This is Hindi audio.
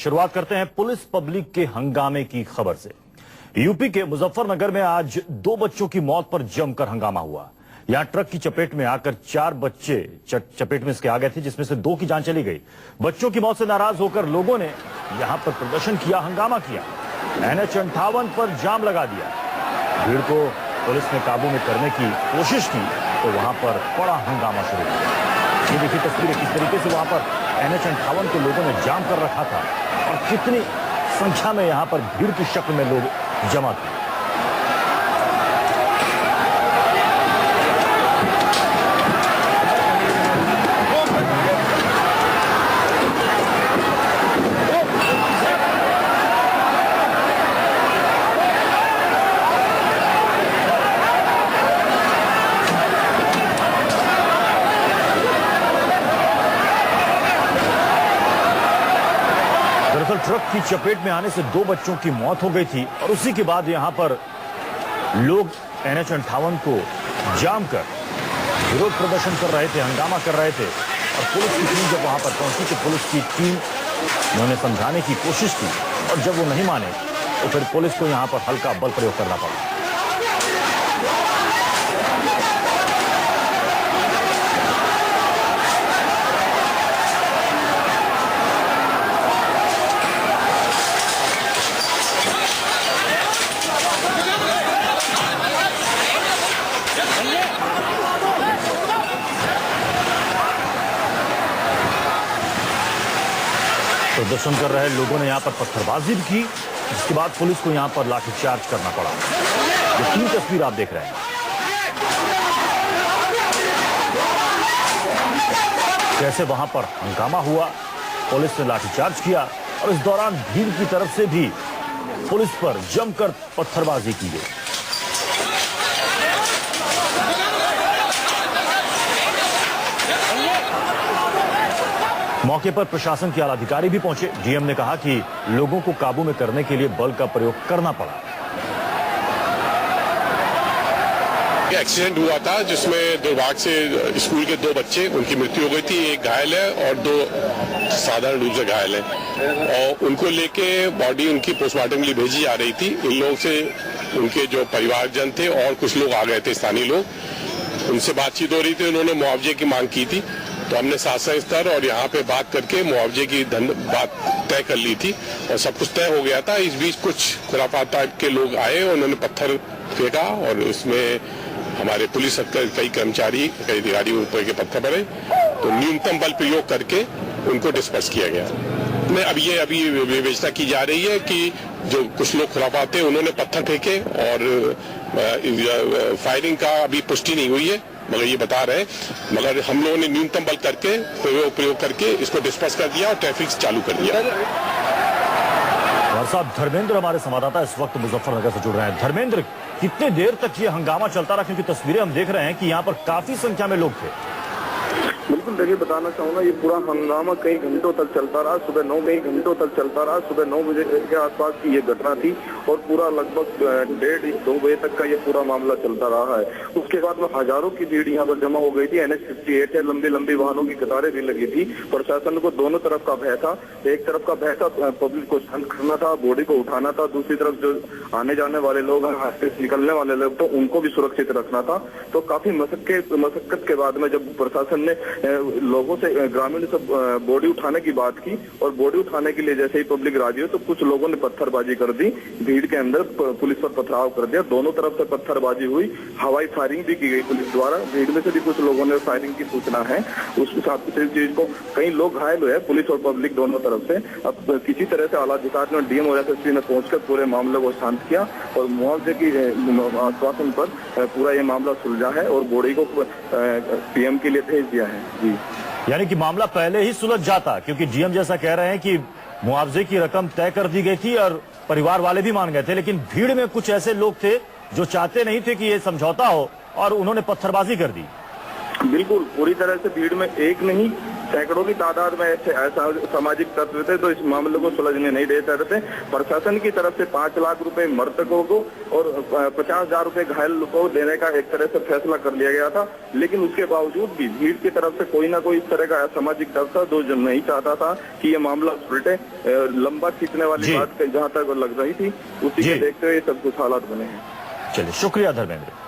शुरुआत करते हैं पुलिस पब्लिक के हंगामे की खबर से। यूपी के मुजफ्फरनगर में आज 2 बच्चों की मौत पर जमकर हंगामा हुआ। यहां ट्रक की चपेट में आकर 4 बच्चे चपेट में इसके आ गए थे, जिसमें से 2 की जान चली गई। बच्चों की मौत से नाराज होकर लोगों ने यहां पर प्रदर्शन किया, हंगामा किया, NH 58 पर जाम लगा दिया। भीड़ को पुलिस ने काबू में करने की कोशिश की तो वहां पर बड़ा हंगामा शुरू हुआ। ये देखिए तस्वीरें किस तरीके से वहां पर NH 58 को लोगों ने जाम कर रखा था और कितनी संख्या में यहां पर भीड़ की शक्ल में लोग जमा थे। दरअसल ट्रक की चपेट में आने से 2 बच्चों की मौत हो गई थी और उसी के बाद यहां पर लोग NH 58 को जाम कर विरोध प्रदर्शन कर रहे थे, हंगामा कर रहे थे। और पुलिस की टीम जब वहां पर पहुंची तो पुलिस की टीम ने उन्हें समझाने की कोशिश की और जब वो नहीं माने तो फिर पुलिस को यहां पर हल्का बल प्रयोग करना पड़ा। प्रदर्शन कर रहे लोगों ने यहां पर पत्थरबाजी भी की, जिसके बाद पुलिस को यहां पर लाठीचार्ज करना पड़ा। ये 3 तस्वीर आप देख रहे हैं, कैसे वहां पर हंगामा हुआ, पुलिस ने लाठीचार्ज किया और इस दौरान भीड़ की तरफ से भी पुलिस पर जमकर पत्थरबाजी की गई। मौके पर प्रशासन के आला अधिकारी भी पहुंचे। डीएम ने कहा कि लोगों को काबू में करने के लिए बल का प्रयोग करना पड़ा। एक्सीडेंट हुआ था जिसमें दुर्भाग्य से स्कूल के 2 बच्चे, उनकी मृत्यु हो गई थी। एक घायल है और 2 साधारण रूप से घायल है और उनको लेके बॉडी उनकी पोस्टमार्टम के लिए भेजी जा रही थी। इन लोगों से उनके जो परिवारजन थे और कुछ लोग आ गए थे, स्थानीय लोग, उनसे बातचीत हो रही थी। उन्होंने मुआवजे की मांग की थी तो हमने शासन स्तर और यहाँ पे बात करके मुआवजे की बात तय कर ली थी और सब कुछ तय हो गया था। इस बीच कुछ खुराफात टाइप के लोग आए, उन्होंने पत्थर फेंका और उसमें हमारे पुलिस कई कर्मचारी, कई अधिकारी ऊपर के पत्थर पड़े तो न्यूनतम बल प्रयोग करके उनको डिस्पर्स किया गया। अभी विवेचना की जा रही है कि जो कुछ लोग खुराफात थे उन्होंने पत्थर फेंके और फायरिंग का अभी पुष्टि नहीं हुई है, मगर ये बता रहे, मगर हम लोगों ने न्यूनतम बल करके प्रयोग करके इसको डिस्पर्स कर दिया और ट्रैफिक चालू कर दिया। और साहब धर्मेंद्र हमारे संवाददाता इस वक्त मुजफ्फरनगर से जुड़ रहे हैं। धर्मेंद्र, कितने देर तक ये हंगामा चलता रहा, क्योंकि तस्वीरें हम देख रहे हैं कि यहाँ पर काफी संख्या में लोग थे। बिल्कुल, देखिए बताना चाहूंगा, ये पूरा हंगामा कई घंटों तक चलता रहा। सुबह 9 कई घंटों तक चलता रहा। सुबह 9 बजे के आसपास की ये घटना थी और पूरा लगभग 1:30-2 बजे तक का ये पूरा मामला चलता रहा है। उसके बाद में हजारों की भीड़ यहाँ पर जमा हो गई थी। NH 58 है, लंबी लंबी वाहनों की कतारें भी लगी थी। प्रशासन को दोनों तरफ का भय था। एक तरफ का भय था पब्लिक को शांत करना था, बॉडी को उठाना था। दूसरी तरफ जो आने जाने वाले लोग हैं, हाथ से निकलने वाले लोग, तो उनको भी सुरक्षित रखना था। तो काफी मशक्कत के बाद में जब प्रशासन ने लोगों से, ग्रामीण से बॉडी उठाने की बात की और बॉडी उठाने के लिए जैसे ही पब्लिक राजी हुई तो कुछ लोगों ने पत्थरबाजी कर दी, भीड़ के अंदर पुलिस पर पथराव कर दिया। दोनों तरफ से पत्थरबाजी हुई, हवाई फायरिंग भी की गई पुलिस द्वारा। भीड़ में से भी कुछ लोगों ने फायरिंग की सूचना है। उसके साथ इस चीज को कई लोग घायल हुए, पुलिस और पब्लिक दोनों तरफ से। अब किसी तरह से आला अधिकारी और डीएम और SSP ने पहुंचकर पूरे मामले को शांत किया और मुआवजे की आश्वासन पर पूरा ये मामला सुलझा है और बॉडी को PM के लिए भेज दिया है। जी, यानी कि मामला पहले ही सुलझ जाता, क्योंकि डीएम जैसा कह रहे हैं कि मुआवजे की रकम तय कर दी गई थी और परिवार वाले भी मान गए थे, लेकिन भीड़ में कुछ ऐसे लोग थे जो चाहते नहीं थे कि ये समझौता हो और उन्होंने पत्थरबाजी कर दी। बिल्कुल, पूरी तरह से भीड़ में एक नहीं सैकड़ों की तादाद में ऐसा सामाजिक तत्व थे तो इस मामले को सुलझने नहीं दे रहे थे। प्रशासन की तरफ से 5 लाख रुपए मृतकों को और 50,000 रुपए घायल को देने का एक तरह से फैसला कर लिया गया था, लेकिन उसके बावजूद भी भीड़ की तरफ से कोई ना कोई इस तरह का असामाजिक तत्व था जो नहीं चाहता था कि ये मामला उलटे। लंबा खींचने वाली बात जहां तक लग रही थी उसी को देखते हुए सब कुछ हालात बने हैं। चलिए, शुक्रिया धर्मेंद्र।